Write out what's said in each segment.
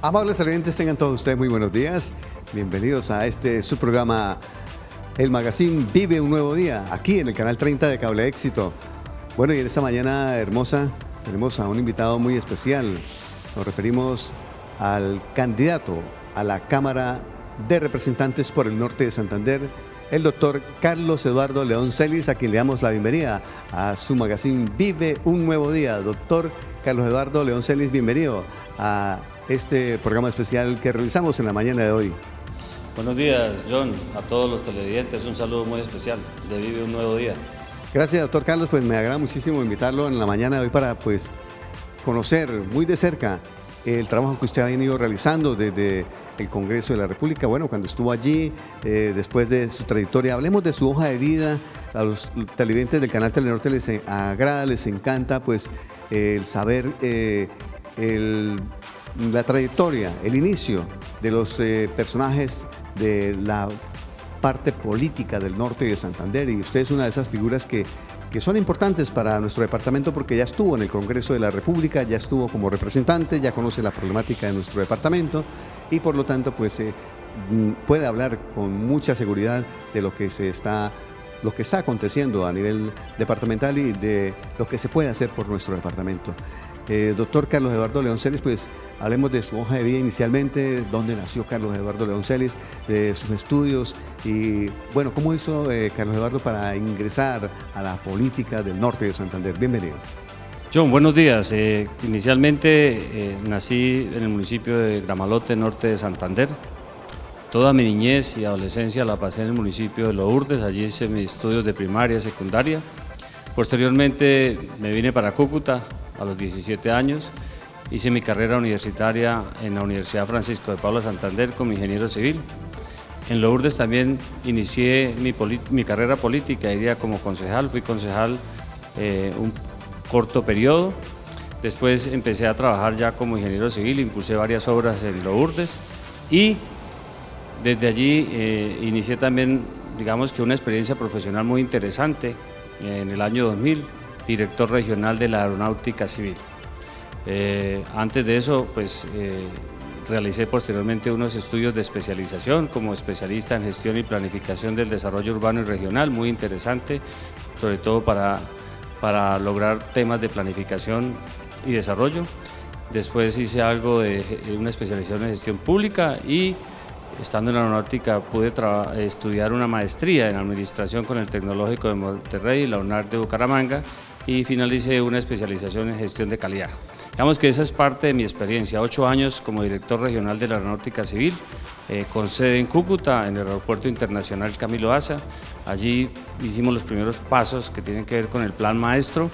Amables televidentes, tengan todos ustedes muy buenos días. Bienvenidos a su programa, el magazine Vive un Nuevo Día, aquí en el canal 30 de Cable Éxito. Bueno, y en esta mañana hermosa tenemos a un invitado muy especial. Nos referimos al candidato a la Cámara de Representantes por el Norte de Santander, el doctor Carlos Eduardo León Celis, a quien le damos la bienvenida a su magazine Vive un Nuevo Día. Doctor Carlos Eduardo León Celis, bienvenido a este programa especial que realizamos en la mañana de hoy. Buenos días, John, a todos los televidentes, un saludo muy especial de Vive un Nuevo Día. Gracias, doctor Carlos, pues me agrada muchísimo invitarlo en la mañana de hoy para pues conocer muy de cerca el trabajo que usted ha venido realizando desde el Congreso de la República. Bueno, cuando estuvo allí, después de su trayectoria, hablemos de su hoja de vida. A los televidentes del canal Telenorte les agrada, les encanta pues el saber la trayectoria, el inicio de los personajes de la parte política del norte de Santander, y usted es una de esas figuras que son importantes para nuestro departamento porque ya estuvo en el Congreso de la República, ya estuvo como representante, ya conoce la problemática de nuestro departamento y por lo tanto pues puede hablar con mucha seguridad de lo que está aconteciendo a nivel departamental y de lo que se puede hacer por nuestro departamento. Doctor Carlos Eduardo León Celis, pues hablemos de su hoja de vida inicialmente, dónde nació Carlos Eduardo León Celis, de sus estudios y bueno, cómo hizo Carlos Eduardo para ingresar a la política del norte de Santander. Bienvenido. John, buenos días. Inicialmente nací en el municipio de Gramalote, norte de Santander. Toda mi niñez y adolescencia la pasé en el municipio de Lourdes, allí hice mis estudios de primaria y secundaria. Posteriormente me vine para Cúcuta a los 17 años, hice mi carrera universitaria en la Universidad Francisco de Paula Santander como ingeniero civil. En Lourdes también inicié mi carrera política, iría como concejal, fui concejal un corto periodo. Después empecé a trabajar ya como ingeniero civil, impulsé varias obras en Lourdes y desde allí inicié también, digamos que una experiencia profesional muy interesante en el año 2000, director regional de la Aeronáutica Civil. Antes de eso, pues realicé posteriormente unos estudios de especialización como especialista en gestión y planificación del desarrollo urbano y regional, muy interesante, sobre todo para lograr temas de planificación y desarrollo. Después hice algo de una especialización en gestión pública y estando en la aeronáutica pude estudiar una maestría en administración con el Tecnológico de Monterrey y la UNAR de Bucaramanga y finalicé una especialización en gestión de calidad. Digamos que esa es parte de mi experiencia, 8 años como director regional de la Aeronáutica Civil, con sede en Cúcuta, en el Aeropuerto Internacional Camilo Daza. Allí hicimos los primeros pasos que tienen que ver con el plan maestro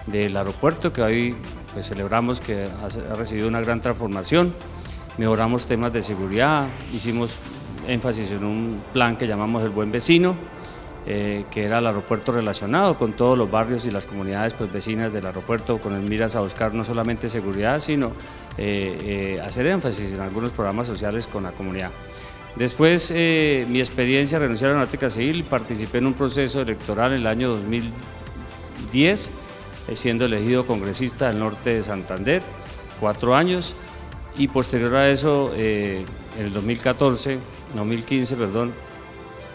del aeropuerto, que hoy pues, celebramos que ha recibido una gran transformación. Mejoramos temas de seguridad, hicimos énfasis en un plan que llamamos el Buen Vecino, que era el aeropuerto relacionado con todos los barrios y las comunidades pues, vecinas del aeropuerto, con el miras a buscar no solamente seguridad, sino hacer énfasis en algunos programas sociales con la comunidad. Después, mi experiencia, renuncié a la Aeronáutica Civil y participé en un proceso electoral en el año 2010, siendo elegido congresista del norte de Santander, 4 años. Y posterior a eso, en el 2015,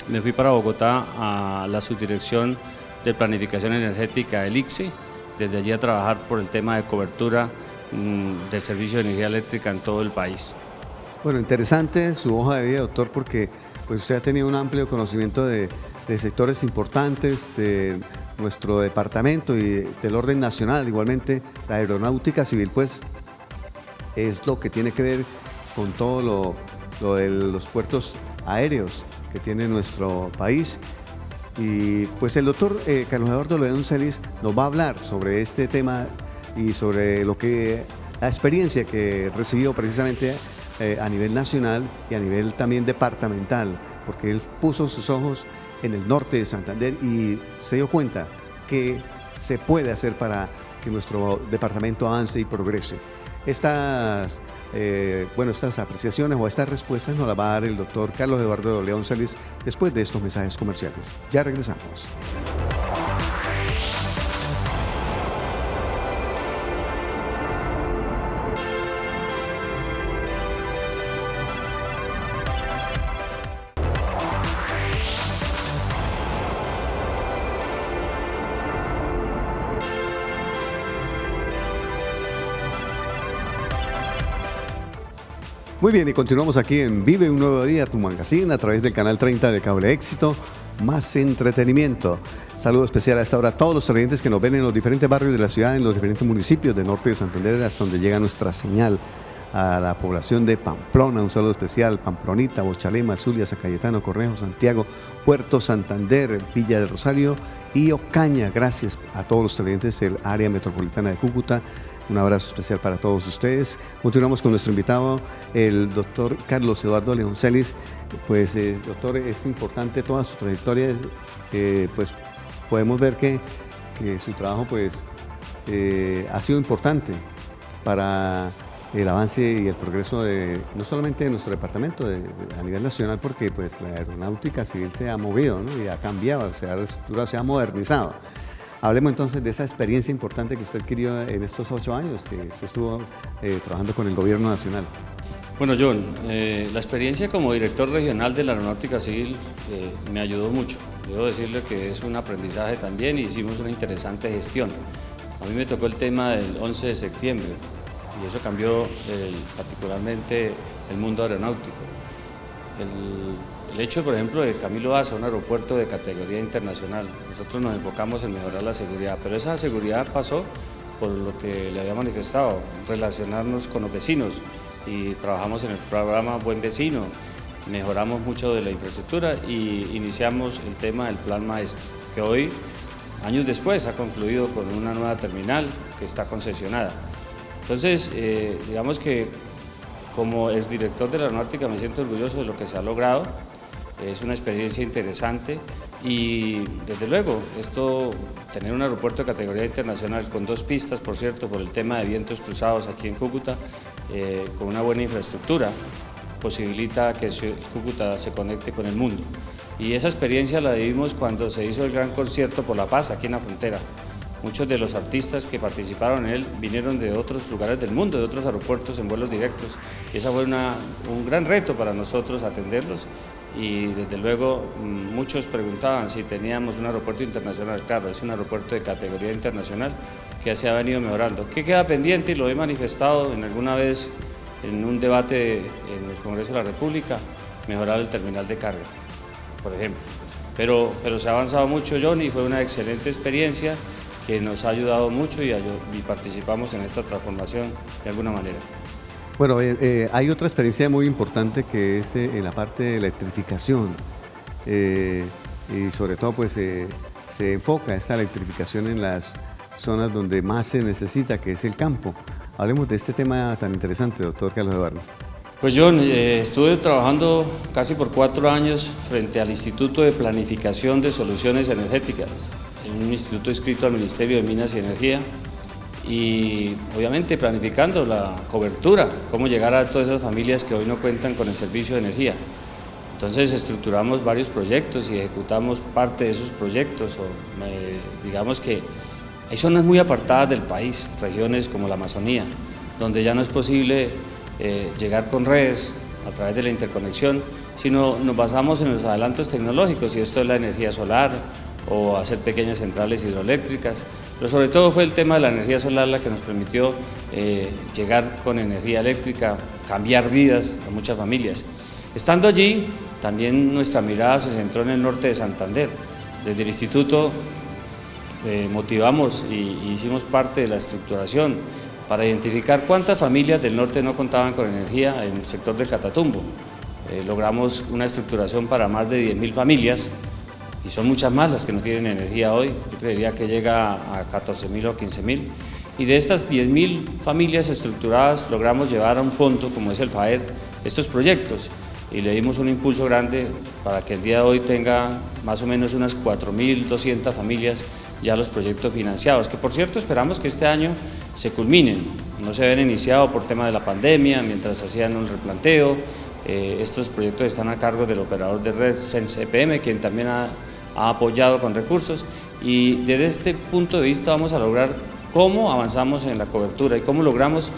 me fui para Bogotá a la subdirección de planificación energética del ICSE, desde allí a trabajar por el tema de cobertura del servicio de energía eléctrica en todo el país. Bueno, interesante su hoja de vida, doctor, porque pues usted ha tenido un amplio conocimiento de sectores importantes de nuestro departamento y del orden nacional. Igualmente, la aeronáutica civil, pues, es lo que tiene que ver con todo lo de los puertos aéreos que tiene nuestro país. Y pues el doctor Carlos Eduardo León Celis nos va a hablar sobre este tema y sobre la experiencia que recibió precisamente a nivel nacional y a nivel también departamental, porque él puso sus ojos en el norte de Santander y se dio cuenta que se puede hacer para que nuestro departamento avance y progrese. Estas apreciaciones o estas respuestas nos las va a dar el doctor Carlos Eduardo León Celis después de estos mensajes comerciales. Ya regresamos. Muy bien, y continuamos aquí en Vive un Nuevo Día, tu magazine, a través del canal 30 de Cable Éxito, más entretenimiento. Saludo especial a esta hora a todos los televidentes que nos ven en los diferentes barrios de la ciudad, en los diferentes municipios del norte de Santander, hasta donde llega nuestra señal. A la población de Pamplona, un saludo especial, Pamplonita, Bochalema, Zulia, San Cayetano, Cornejo, Santiago, Puerto Santander, Villa del Rosario y Ocaña. Gracias a todos los televidentes del área metropolitana de Cúcuta. Un abrazo especial para todos ustedes. Continuamos con nuestro invitado, el doctor Carlos Eduardo Leoncelis. Pues, doctor, es importante toda su trayectoria. Pues podemos ver que su trabajo pues, ha sido importante para el avance y el progreso no solamente de nuestro departamento a nivel nacional, porque pues la aeronáutica civil se ha movido, ¿no? Y ha cambiado, se ha reestructurado, se ha modernizado. Hablemos entonces de esa experiencia importante que usted adquirió en estos 8 años que usted estuvo trabajando con el gobierno nacional. Bueno, John, la experiencia como director regional de la aeronáutica civil me ayudó mucho. Debo decirle que es un aprendizaje también y hicimos una interesante gestión. A mí me tocó el tema del 11 de septiembre. Y eso cambió particularmente el mundo aeronáutico. El hecho, por ejemplo, de Camilo Haza, un aeropuerto de categoría internacional, nosotros nos enfocamos en mejorar la seguridad, pero esa seguridad pasó por lo que le había manifestado, relacionarnos con los vecinos y trabajamos en el programa Buen Vecino, mejoramos mucho de la infraestructura y iniciamos el tema del Plan Maestro, que hoy, años después, ha concluido con una nueva terminal que está concesionada. Entonces, digamos que como exdirector de la aeronáutica me siento orgulloso de lo que se ha logrado, es una experiencia interesante y desde luego tener un aeropuerto de categoría internacional con 2 pistas, por cierto, por el tema de vientos cruzados aquí en Cúcuta, con una buena infraestructura, posibilita que Cúcuta se conecte con el mundo. Y esa experiencia la vivimos cuando se hizo el gran concierto por la paz aquí en la frontera. Muchos de los artistas que participaron en él vinieron de otros lugares del mundo, de otros aeropuertos en vuelos directos. Y esa fue un gran reto para nosotros atenderlos y desde luego muchos preguntaban si teníamos un aeropuerto internacional. Claro, es un aeropuerto de categoría internacional que se ha venido mejorando. ¿Qué queda pendiente? Y lo he manifestado alguna vez en un debate en el Congreso de la República, mejorar el terminal de carga, por ejemplo. Pero se ha avanzado mucho, John, y fue una excelente experiencia que nos ha ayudado mucho y participamos en esta transformación de alguna manera. Bueno, hay otra experiencia muy importante que es en la parte de electrificación y sobre todo pues se enfoca esta electrificación en las zonas donde más se necesita, que es el campo. Hablemos de este tema tan interesante, doctor Carlos Eduardo. Pues John, estuve trabajando casi por 4 años frente al Instituto de Planificación de Soluciones Energéticas, un instituto inscrito al Ministerio de Minas y Energía, y obviamente planificando la cobertura, cómo llegar a todas esas familias que hoy no cuentan con el servicio de energía. Entonces estructuramos varios proyectos y ejecutamos parte de esos proyectos, digamos que hay zonas muy apartadas del país, regiones como la Amazonía, donde ya no es posible llegar con redes a través de la interconexión, sino nos basamos en los adelantos tecnológicos, y esto es la energía solar o hacer pequeñas centrales hidroeléctricas, pero sobre todo fue el tema de la energía solar la que nos permitió llegar con energía eléctrica, cambiar vidas a muchas familias. Estando allí, también nuestra mirada se centró en el norte de Santander. Desde el instituto motivamos y hicimos parte de la estructuración para identificar cuántas familias del norte no contaban con energía en el sector del Catatumbo. Logramos una estructuración para más de 10.000 familias, y son muchas más las que no tienen energía hoy. Yo creería que llega a 14.000 o 15.000. Y de estas 10.000 familias estructuradas logramos llevar a un fondo como es el FAED estos proyectos, y le dimos un impulso grande para que el día de hoy tenga más o menos unas 4.200 familias ya los proyectos financiados, que por cierto esperamos que este año se culminen. No se habían iniciado por tema de la pandemia, mientras hacían un replanteo. Estos proyectos están a cargo del operador de red Sense EPM, quien también ha apoyado con recursos, y desde este punto de vista vamos a lograr cómo avanzamos en la cobertura y cómo logramos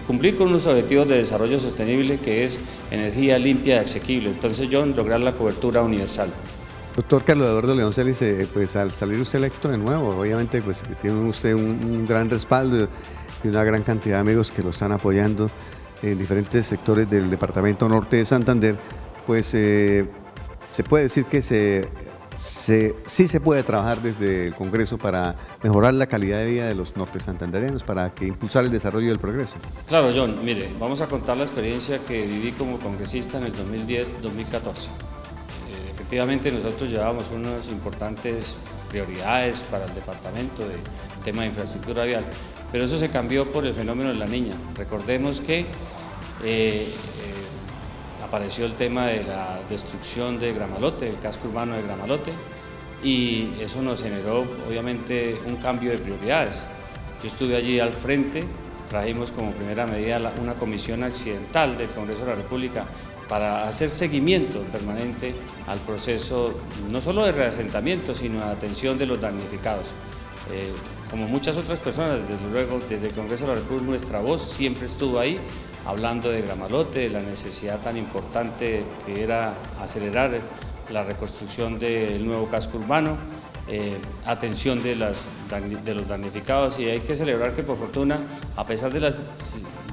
cumplir con unos objetivos de desarrollo sostenible, que es energía limpia y asequible. Entonces, John, lograr la cobertura universal. Doctor Carlos Eduardo Leoncelis, pues al salir usted electo de nuevo, obviamente pues tiene usted un gran respaldo y una gran cantidad de amigos que lo están apoyando. en diferentes sectores del departamento norte de Santander, pues se puede decir que sí se puede trabajar desde el Congreso para mejorar la calidad de vida de los norte santandereanos, para que impulsar el desarrollo y el progreso. Claro, John, mire, vamos a contar la experiencia que viví como congresista en el 2010-2014. Efectivamente, nosotros llevábamos unas importantes prioridades para el departamento de tema de infraestructura vial, pero eso se cambió por el fenómeno de la niña. Recordemos que apareció el tema de la destrucción de Gramalote, del casco urbano de Gramalote, y eso nos generó obviamente un cambio de prioridades. Yo estuve allí al frente, trajimos como primera medida una comisión accidental del Congreso de la República para hacer seguimiento permanente al proceso no solo de reasentamiento, sino de atención de los damnificados. Como muchas otras personas, desde luego, desde el Congreso de la República, nuestra voz siempre estuvo ahí, hablando de Gramalote, de la necesidad tan importante que era acelerar la reconstrucción del nuevo casco urbano, atención de los damnificados, y hay que celebrar que por fortuna, a pesar de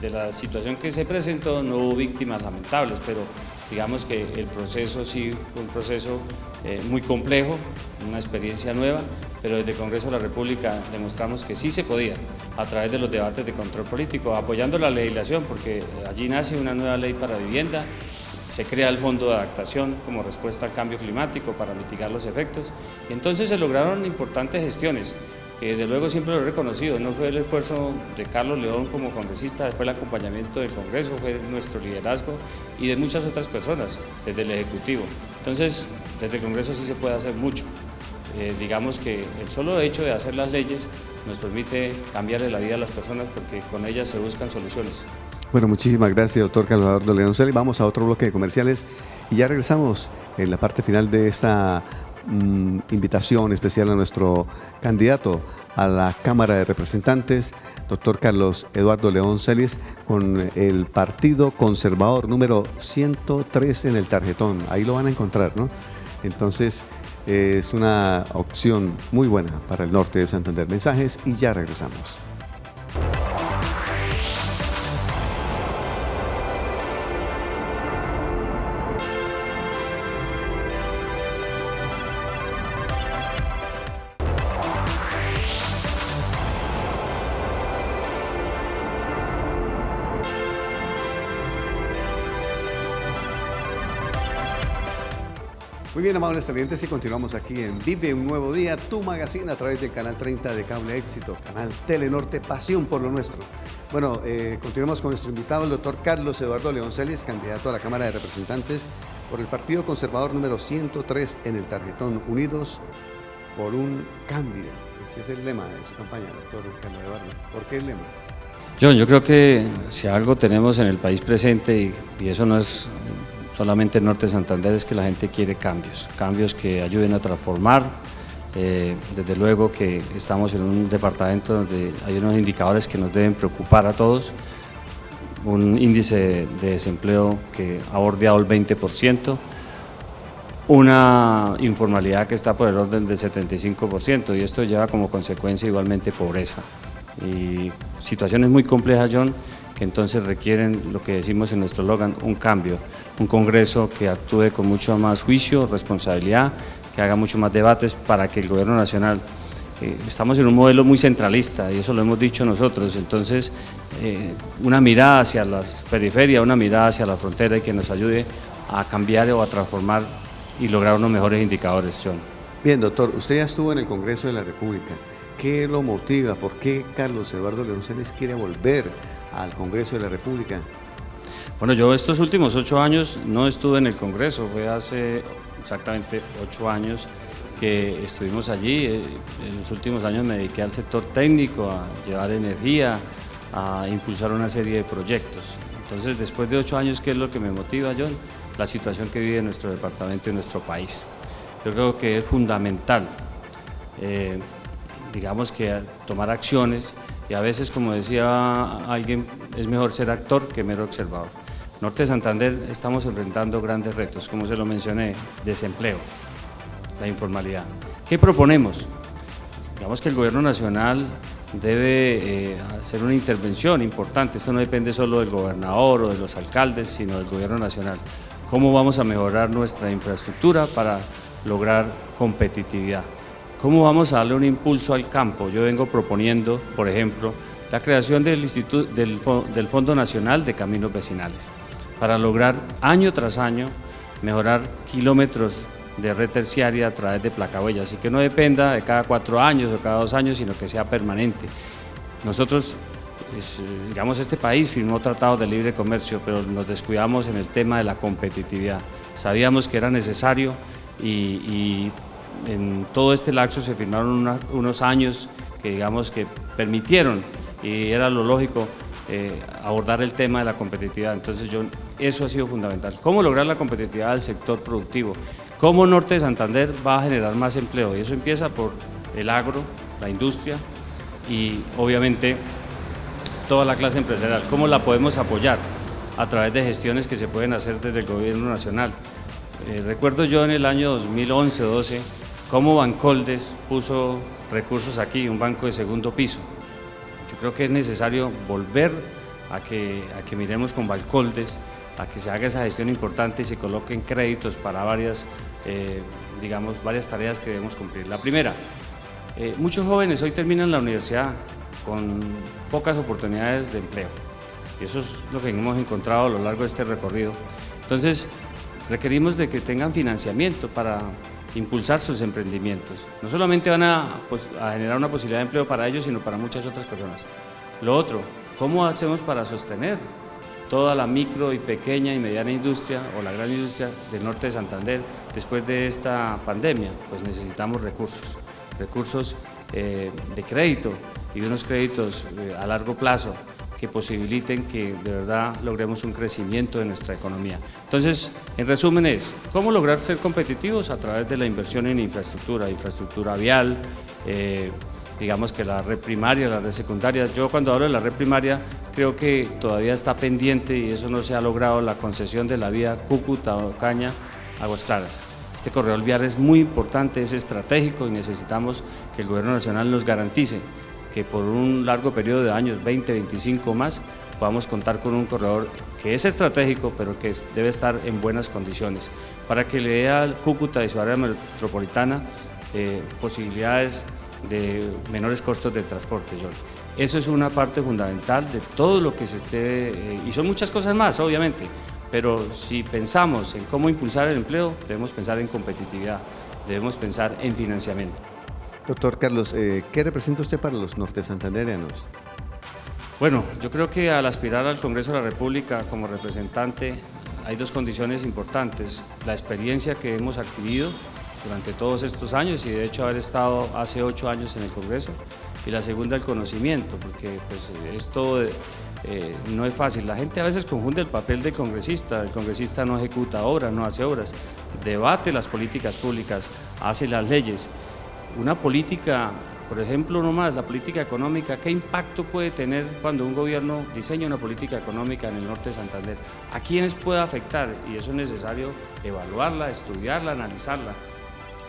la situación que se presentó, no hubo víctimas lamentables, pero digamos que el proceso sí fue un proceso muy complejo, una experiencia nueva, pero desde el Congreso de la República demostramos que sí se podía, a través de los debates de control político, apoyando la legislación, porque allí nace una nueva ley para vivienda, se crea el Fondo de Adaptación como respuesta al cambio climático para mitigar los efectos, y entonces se lograron importantes gestiones, que desde luego siempre lo he reconocido, no fue el esfuerzo de Carlos León como congresista, fue el acompañamiento del Congreso, fue nuestro liderazgo y de muchas otras personas desde el Ejecutivo. Entonces, desde el Congreso sí se puede hacer mucho. Digamos que el solo hecho de hacer las leyes nos permite cambiarle la vida a las personas porque con ellas se buscan soluciones. Bueno, muchísimas gracias, doctor Carlos Eduardo León Celis. Vamos a otro bloque de comerciales y ya regresamos en la parte final de esta invitación especial a nuestro candidato a la Cámara de Representantes, doctor Carlos Eduardo León Celis, con el Partido Conservador número 103 en el tarjetón. Ahí lo van a encontrar, ¿no? Entonces, es una opción muy buena para el norte de Santander. Mensajes y ya regresamos. Muy bien, amables televidentes, y continuamos aquí en Vive un Nuevo Día, tu magazine a través del canal 30 de Cable Éxito, canal Telenorte, pasión por lo nuestro. Bueno, continuamos con nuestro invitado, el doctor Carlos Eduardo León Celis, candidato a la Cámara de Representantes por el Partido Conservador número 103 en el tarjetón, Unidos por un Cambio. Ese es el lema de su campaña, doctor Carlos Eduardo. ¿Por qué el lema? John, yo creo que si algo tenemos en el país presente, y eso no es solamente el norte de Santander, es que la gente quiere cambios que ayuden a transformar. Desde luego que estamos en un departamento donde hay unos indicadores que nos deben preocupar a todos, un índice de desempleo que ha bordeado el 20%, una informalidad que está por el orden del 75%, y esto lleva como consecuencia igualmente pobreza y situaciones muy complejas, John, que entonces requieren lo que decimos en nuestro eslogan, un cambio, un Congreso que actúe con mucho más juicio, responsabilidad, que haga mucho más debates para que el Gobierno Nacional, estamos en un modelo muy centralista y eso lo hemos dicho nosotros, entonces una mirada hacia las periferias, una mirada hacia la frontera y que nos ayude a cambiar o a transformar y lograr unos mejores indicadores, John. Bien, doctor, usted ya estuvo en el Congreso de la República. ¿Qué lo motiva? ¿Por qué Carlos Eduardo León Celis quiere volver al Congreso de la República? Bueno, yo estos últimos 8 años no estuve en el Congreso, fue hace exactamente 8 años que estuvimos allí. En los últimos años me dediqué al sector técnico, a llevar energía, a impulsar una serie de proyectos. Entonces, después de 8 años, ¿qué es lo que me motiva, John? La situación que vive nuestro departamento y nuestro país. Yo creo que es fundamental, digamos que tomar acciones, y a veces, como decía alguien, es mejor ser actor que mero observador. Norte de Santander estamos enfrentando grandes retos, como se lo mencioné, desempleo, la informalidad. ¿Qué proponemos? Digamos que el Gobierno Nacional debe hacer una intervención importante. Esto no depende solo del gobernador o de los alcaldes, sino del gobierno nacional. ¿Cómo vamos a mejorar nuestra infraestructura para lograr competitividad? ¿Cómo vamos a darle un impulso al campo? Yo vengo proponiendo, por ejemplo, la creación del Fondo Nacional de Caminos Vecinales, para lograr año tras año mejorar kilómetros de red terciaria a través de placahuellas, y que no dependa de cada 4 años o cada 2 años, sino que sea permanente. Nosotros, digamos, este país firmó tratados de libre comercio, pero nos descuidamos en el tema de la competitividad. Sabíamos que era necesario y en todo este lapso se firmaron unos años que, digamos, que permitieron, y era lo lógico, abordar el tema de la competitividad. Entonces eso ha sido fundamental. ¿Cómo lograr la competitividad del sector productivo? ¿Cómo Norte de Santander va a generar más empleo? Y eso empieza por el agro, la industria y obviamente toda la clase empresarial. ¿Cómo la podemos apoyar? A través de gestiones que se pueden hacer desde el gobierno nacional. Recuerdo yo en el año 2011 o 12 cómo Bancoldes puso recursos aquí, un banco de segundo piso. Yo creo que es necesario volver a que miremos con Bancoldes, a que se haga esa gestión importante y se coloquen créditos para varias tareas que debemos cumplir. La primera, muchos jóvenes hoy terminan la universidad con pocas oportunidades de empleo, y eso es lo que hemos encontrado a lo largo de este recorrido. Entonces, requerimos de que tengan financiamiento para impulsar sus emprendimientos. No solamente van a generar una posibilidad de empleo para ellos, sino para muchas otras personas. Lo otro, ¿cómo hacemos para sostener toda la micro y pequeña y mediana industria o la gran industria del norte de Santander después de esta pandemia? Pues necesitamos recursos de crédito, y unos créditos a largo plazo que posibiliten que de verdad logremos un crecimiento de nuestra economía. Entonces, en resumen es, ¿cómo lograr ser competitivos? A través de la inversión en infraestructura vial, digamos que la red primaria, la red secundaria. Yo cuando hablo de la red primaria creo que todavía está pendiente, y eso no se ha logrado, la concesión de la vía Cúcuta-Ocaña, Aguas Claras. Este corredor vial es muy importante, es estratégico, y necesitamos que el gobierno nacional nos garantice que por un largo periodo de años, 20, 25 más, podamos contar con un corredor que es estratégico, pero que debe estar en buenas condiciones, para que le dé a Cúcuta y su área metropolitana posibilidades de menores costos de transporte, John. Eso es una parte fundamental de todo lo que se esté, y son muchas cosas más, obviamente, pero si pensamos en cómo impulsar el empleo, debemos pensar en competitividad, debemos pensar en financiamiento. Doctor Carlos, ¿qué representa usted para los nortesantandereanos? Bueno, yo creo que al aspirar al Congreso de la República como representante hay 2 condiciones importantes: la experiencia que hemos adquirido durante todos estos años, y de hecho haber estado hace 8 años en el Congreso, y la segunda, el conocimiento, porque pues esto no es fácil. La gente a veces confunde el papel de congresista. El congresista no ejecuta obras, no hace obras, debate las políticas públicas, hace las leyes. Una política, por ejemplo, nomás la política económica, ¿qué impacto puede tener cuando un gobierno diseña una política económica en el norte de Santander? ¿A quiénes puede afectar? Y eso es necesario evaluarla, estudiarla, analizarla.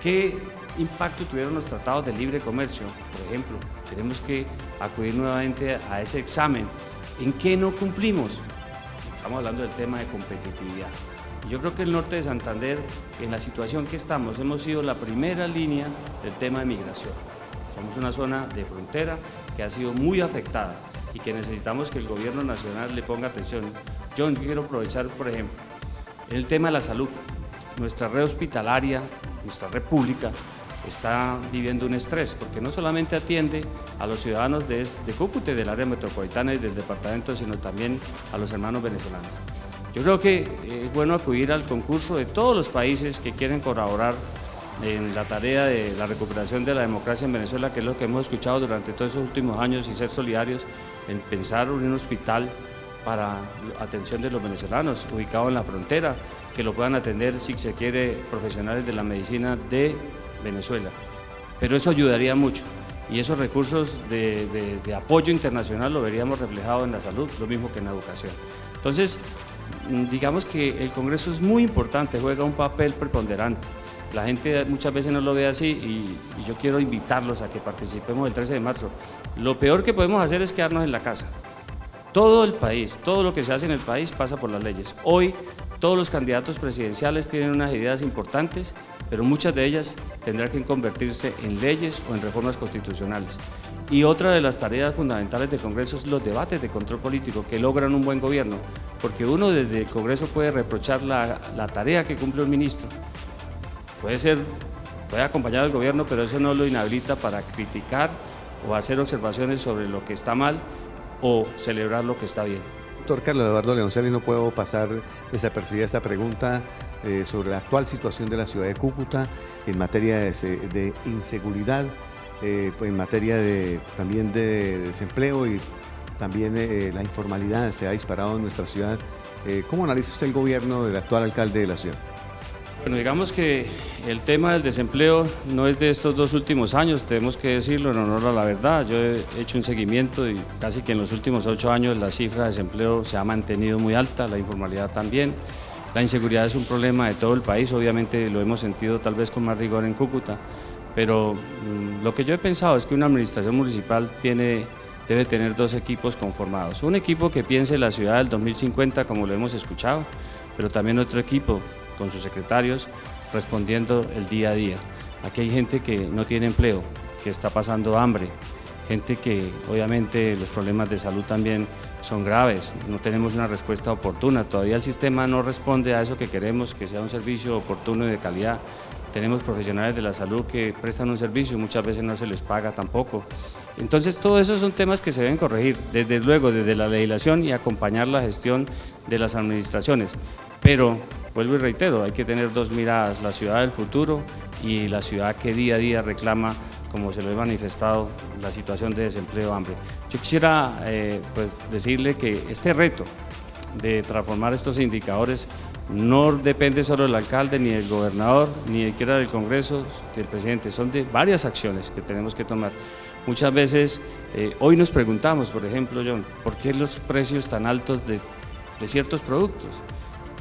¿Qué impacto tuvieron los tratados de libre comercio? Por ejemplo, tenemos que acudir nuevamente a ese examen. ¿En qué no cumplimos? Estamos hablando del tema de competitividad. Yo creo que el norte de Santander, en la situación que estamos, hemos sido la primera línea del tema de migración. Somos una zona de frontera que ha sido muy afectada y que necesitamos que el gobierno nacional le ponga atención. Yo quiero aprovechar, por ejemplo, el tema de la salud. Nuestra red hospitalaria, nuestra red pública, está viviendo un estrés, porque no solamente atiende a los ciudadanos de Cúcuta, del área metropolitana y del departamento, sino también a los hermanos venezolanos. Yo creo que es bueno acudir al concurso de todos los países que quieren colaborar en la tarea de la recuperación de la democracia en Venezuela, que es lo que hemos escuchado durante todos esos últimos años, y ser solidarios en pensar un hospital para atención de los venezolanos, ubicado en la frontera, que lo puedan atender, si se quiere, profesionales de la medicina de Venezuela. Pero eso ayudaría mucho, y esos recursos de apoyo internacional lo veríamos reflejado en la salud, lo mismo que en la educación. Entonces, digamos que el Congreso es muy importante, juega un papel preponderante. La gente muchas veces no lo ve así y yo quiero invitarlos a que participemos el 13 de marzo. Lo peor que podemos hacer es quedarnos en la casa. Todo el país, todo lo que se hace en el país pasa por las leyes. Hoy todos los candidatos presidenciales tienen unas ideas importantes, pero muchas de ellas tendrán que convertirse en leyes o en reformas constitucionales. Y otra de las tareas fundamentales del Congreso es los debates de control político que logran un buen gobierno, porque uno desde el Congreso puede reprochar la tarea que cumple un ministro. Puede acompañar al gobierno, pero eso no lo inhabilita para criticar o hacer observaciones sobre lo que está mal o celebrar lo que está bien. Doctor Carlos Eduardo Leonceles, no puedo pasar desapercibida esta pregunta sobre la actual situación de la ciudad de Cúcuta en materia de inseguridad, en materia también de desempleo y también la informalidad se ha disparado en nuestra ciudad. ¿Cómo analiza usted el gobierno del actual alcalde de la ciudad? Bueno, digamos que el tema del desempleo no es de estos 2 últimos años, tenemos que decirlo en honor a la verdad. Yo he hecho un seguimiento y casi que en los últimos 8 años la cifra de desempleo se ha mantenido muy alta, la informalidad también. La inseguridad es un problema de todo el país, obviamente lo hemos sentido tal vez con más rigor en Cúcuta, pero lo que yo he pensado es que una administración municipal debe tener 2 equipos conformados. Un equipo que piense la ciudad del 2050 como lo hemos escuchado, pero también otro equipo con sus secretarios respondiendo el día a día. Aquí hay gente que no tiene empleo, que está pasando hambre, gente que obviamente los problemas de salud también son graves, no tenemos una respuesta oportuna, todavía el sistema no responde a eso que queremos, que sea un servicio oportuno y de calidad. Tenemos profesionales de la salud que prestan un servicio y muchas veces no se les paga tampoco. Entonces, todos esos son temas que se deben corregir, desde luego, desde la legislación y acompañar la gestión de las administraciones. Pero, vuelvo y reitero, hay que tener 2 miradas, la ciudad del futuro y la ciudad que día a día reclama, como se lo he manifestado, la situación de desempleo, hambre. Yo quisiera decirle que este reto de transformar estos indicadores no depende solo del alcalde, ni del gobernador, ni siquiera del Congreso, del presidente, son de varias acciones que tenemos que tomar. Muchas veces, hoy nos preguntamos, por ejemplo, John, ¿por qué los precios tan altos de ciertos productos?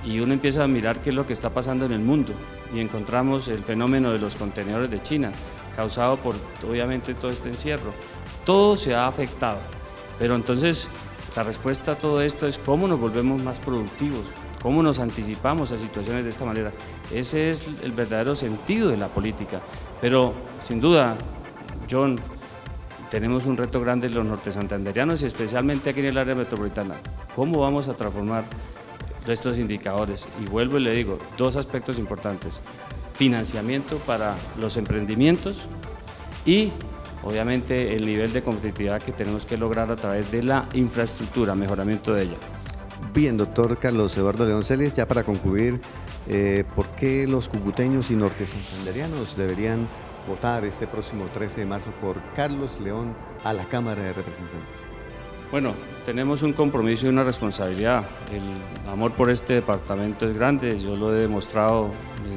Y uno empieza a mirar qué es lo que está pasando en el mundo y encontramos el fenómeno de los contenedores de China, causado por, obviamente, todo este encierro. Todo se ha afectado, pero entonces la respuesta a todo esto es cómo nos volvemos más productivos, cómo nos anticipamos a situaciones de esta manera. Ese es el verdadero sentido de la política, pero sin duda, John, tenemos un reto grande en los nortesantanderianos y especialmente aquí en el área metropolitana. ¿Cómo vamos a transformar estos indicadores? Y vuelvo y le digo, 2 aspectos importantes: financiamiento para los emprendimientos y obviamente el nivel de competitividad que tenemos que lograr a través de la infraestructura, mejoramiento de ella. Bien, doctor Carlos Eduardo Leonceles, ya para concluir, ¿por qué los cucuteños y nortesantanderianos deberían votar este próximo 13 de marzo por Carlos León a la Cámara de Representantes? Bueno, tenemos un compromiso y una responsabilidad. El amor por este departamento es grande, yo lo he demostrado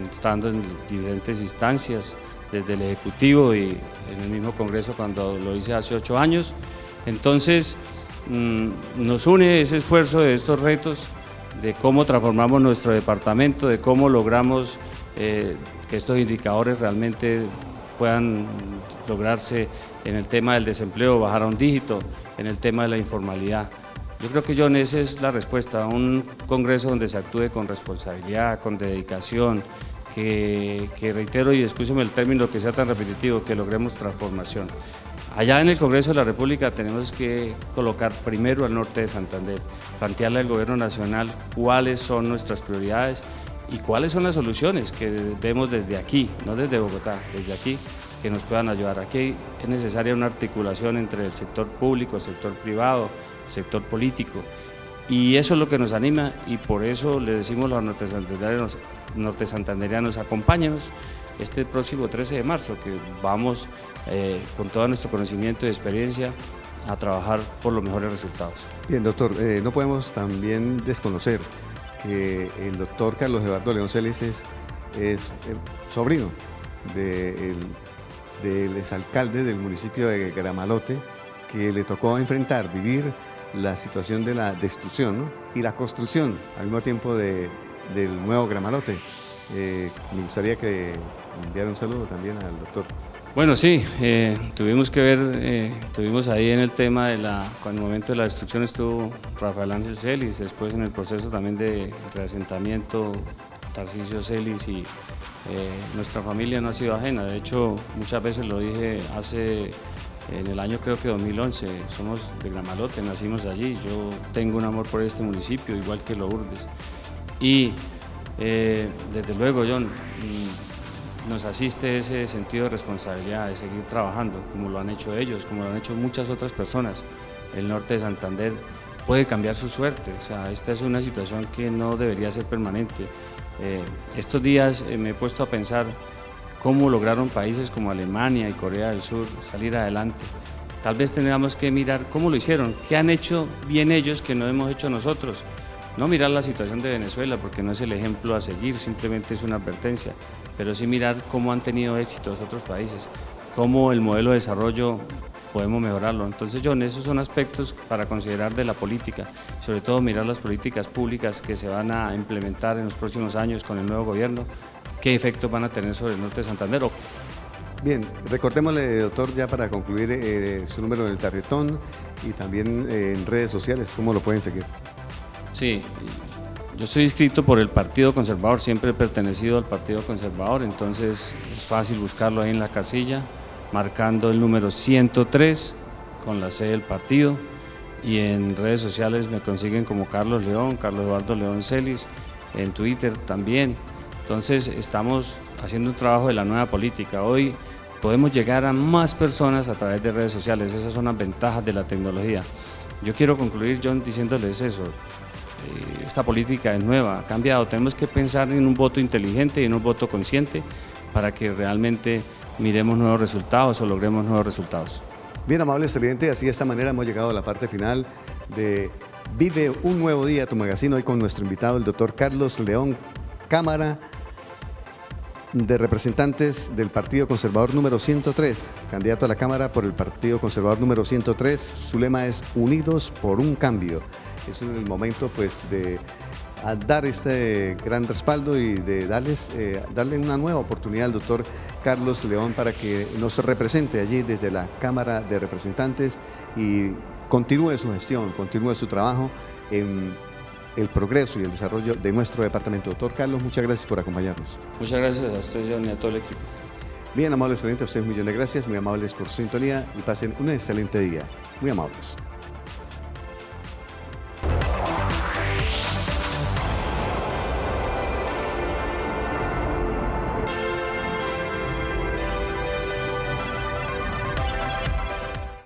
estando en diferentes instancias, desde el Ejecutivo y en el mismo Congreso cuando lo hice hace 8 años. Entonces, nos une ese esfuerzo de estos retos, de cómo transformamos nuestro departamento, de cómo logramos que estos indicadores realmente puedan lograrse en el tema del desempleo, bajar a un dígito, en el tema de la informalidad. Yo creo que, John, esa es la respuesta, un Congreso donde se actúe con responsabilidad, con dedicación, que reitero, y excúseme el término que sea tan repetitivo, que logremos transformación. Allá en el Congreso de la República tenemos que colocar primero al norte de Santander, plantearle al Gobierno Nacional cuáles son nuestras prioridades y cuáles son las soluciones que vemos desde aquí, no desde Bogotá, desde aquí, que nos puedan ayudar. Aquí es necesaria una articulación entre el sector público, el sector privado, el sector político, y eso es lo que nos anima y por eso le decimos a los nortesantanderianos, acompáñenos este próximo 13 de marzo, que vamos con todo nuestro conocimiento y experiencia a trabajar por los mejores resultados. Bien, doctor, no podemos también desconocer que el doctor Carlos Eduardo Leonceles es sobrino del exalcalde del municipio de Gramalote, que le tocó vivir la situación de la destrucción, ¿no?, y la construcción al mismo tiempo del nuevo Gramalote. Me gustaría que enviara un saludo también al doctor. Bueno, sí, tuvimos que ver, tuvimos ahí en el tema de cuando en el momento de la destrucción estuvo Rafael Ángel Celis, después en el proceso también de reasentamiento Tarcisio Celis, y nuestra familia no ha sido ajena. De hecho, muchas veces lo dije en el año creo que 2011, somos de Gramalote, nacimos allí, yo tengo un amor por este municipio, igual que Lourdes. Y desde luego, John, nos asiste ese sentido de responsabilidad de seguir trabajando, como lo han hecho ellos, como lo han hecho muchas otras personas. El norte de Santander puede cambiar su suerte, o sea, esta es una situación que no debería ser permanente. Estos días me he puesto a pensar cómo lograron países como Alemania y Corea del Sur salir adelante. Tal vez tengamos que mirar cómo lo hicieron, qué han hecho bien ellos que no hemos hecho nosotros. No mirar la situación de Venezuela, porque no es el ejemplo a seguir, simplemente es una advertencia, pero sí mirar cómo han tenido éxito los otros países, cómo el modelo de desarrollo podemos mejorarlo. Entonces, John, esos son aspectos para considerar de la política, sobre todo mirar las políticas públicas que se van a implementar en los próximos años con el nuevo gobierno, qué efectos van a tener sobre el norte de Santander. Bien, recordémosle, doctor, ya para concluir, su número en el tarjetón y también en redes sociales, ¿cómo lo pueden seguir? Sí, yo estoy inscrito por el Partido Conservador, siempre he pertenecido al Partido Conservador, entonces es fácil buscarlo ahí en la casilla, marcando el número 103 con la C del partido, y en redes sociales me consiguen como Carlos León, Carlos Eduardo León Celis, en Twitter también. Entonces estamos haciendo un trabajo de la nueva política. Hoy podemos llegar a más personas a través de redes sociales, esas son las ventajas de la tecnología. Yo quiero concluir, John, diciéndoles eso. Esta política es nueva, ha cambiado, tenemos que pensar en un voto inteligente y en un voto consciente para que realmente miremos nuevos resultados o logremos nuevos resultados. Bien, amables televidentes, así de esta manera hemos llegado a la parte final de Vive un Nuevo Día, tu magazine, hoy con nuestro invitado, el doctor Carlos León, Cámara de Representantes del Partido Conservador número 103, candidato a la Cámara por el Partido Conservador número 103. Su lema es Unidos por un Cambio. Es el momento pues de dar este gran respaldo y de darle una nueva oportunidad al doctor Carlos León para que nos represente allí desde la Cámara de Representantes y continúe su gestión, continúe su trabajo en el progreso y el desarrollo de nuestro departamento. Doctor Carlos, muchas gracias por acompañarnos. Muchas gracias a usted, John, y a todo el equipo. Bien, amables oyentes, a ustedes muchas gracias, muy amables por su sintonía y pasen un excelente día. Muy amables.